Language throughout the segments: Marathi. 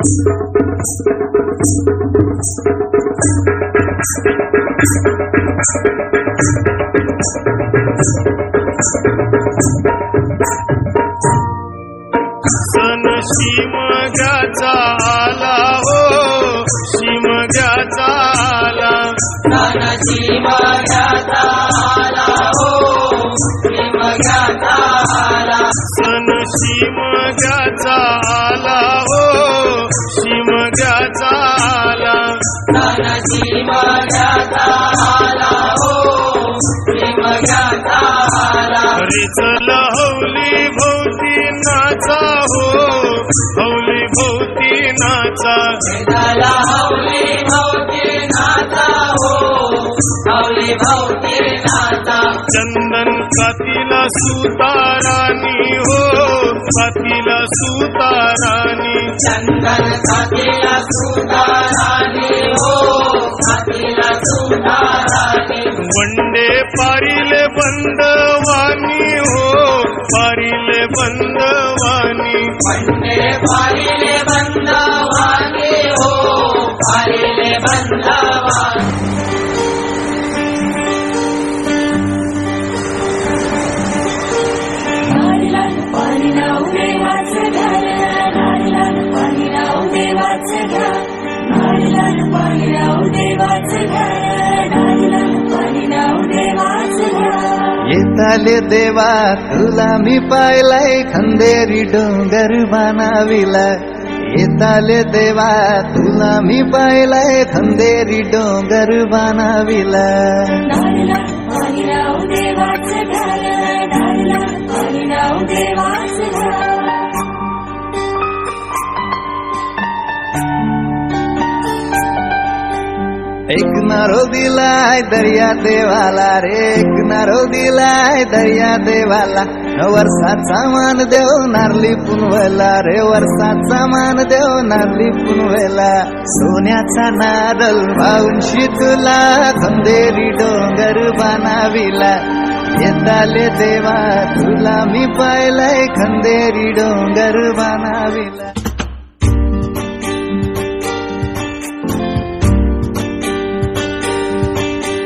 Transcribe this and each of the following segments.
सण शिमग्याचा आला हो, शिमग्याचा आला, सण शिमग्याचा आला हो, शिमग्याचा आला, सण शिमग्याचा आला हो, शिमग्याचा आला, सण शिमग्याचा आला हो, शिमग्याचा आला, रेचल हौली भोवती नाचा हो, हौली भोवती नाचा, रेचला हौली भोवती नाचा हो, हौली भोवती नाचा, चंदन कातीला सुतारानी हो, कातीला सुतारानी, चंदन कातीला सुतारानी हो, कातीला सुतारानी, वंडे पारिले बंदवानी हो, पारिले बंदवानी, वंडे पारिले बंदवानी हो, पारिले बंदवानी, येताले देवा तुला मी पाहिलाय, खंदेरी डोंगर बनाविला, येताले देवा तुला मी पाहिलाय, खंदेरी डोंगर बनाविला, एक नारो दिलाय दर्या देवाला रे, एक नारो दिलाय दर्या देवाला, वर्षाचा मान देव नारली पुनवेला रे, वर्षाचा मान देव नारली पुनवेला, सोन्याचा नारळ वाऊंशी तुला, खंदेरी डोंगर बनाविला, येताले देवा तुला मी पाहिलाय, खंदेरी डोंगर बनाविला.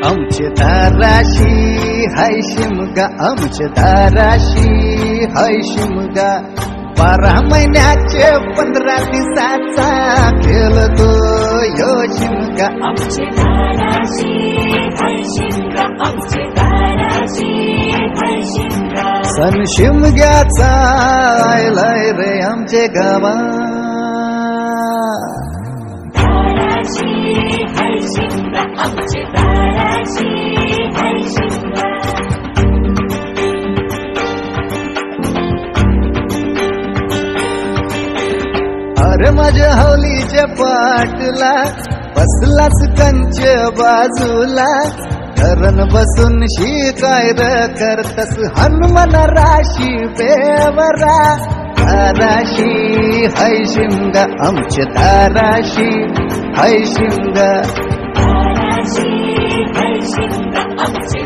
आमचे दाराशी हाय शिमगा, आमचे दाराशी हाय शिमगा, 12 महिन्याचे 15 दिवसाचा खेळतो यो शिमगा, आमचे दाराशी हाय शिमगा, आमचे दाराशी हाय शिमगा, सण शिमग्याचा आयलाय रे आमचे गावा, दाराशी हाय शिमगा, आमचे दाराशी हाय शिमगा, अरे माझ्या हौलीच्या पाटला बसलास कंच बाजूला, धरण बसून शिकाय करतस हनुमान राशी बेवरा, दाराशी हाय शिमगा, आमचे दाराशी हाय शिमगा, दाराशी हाय शिमगा, आमचे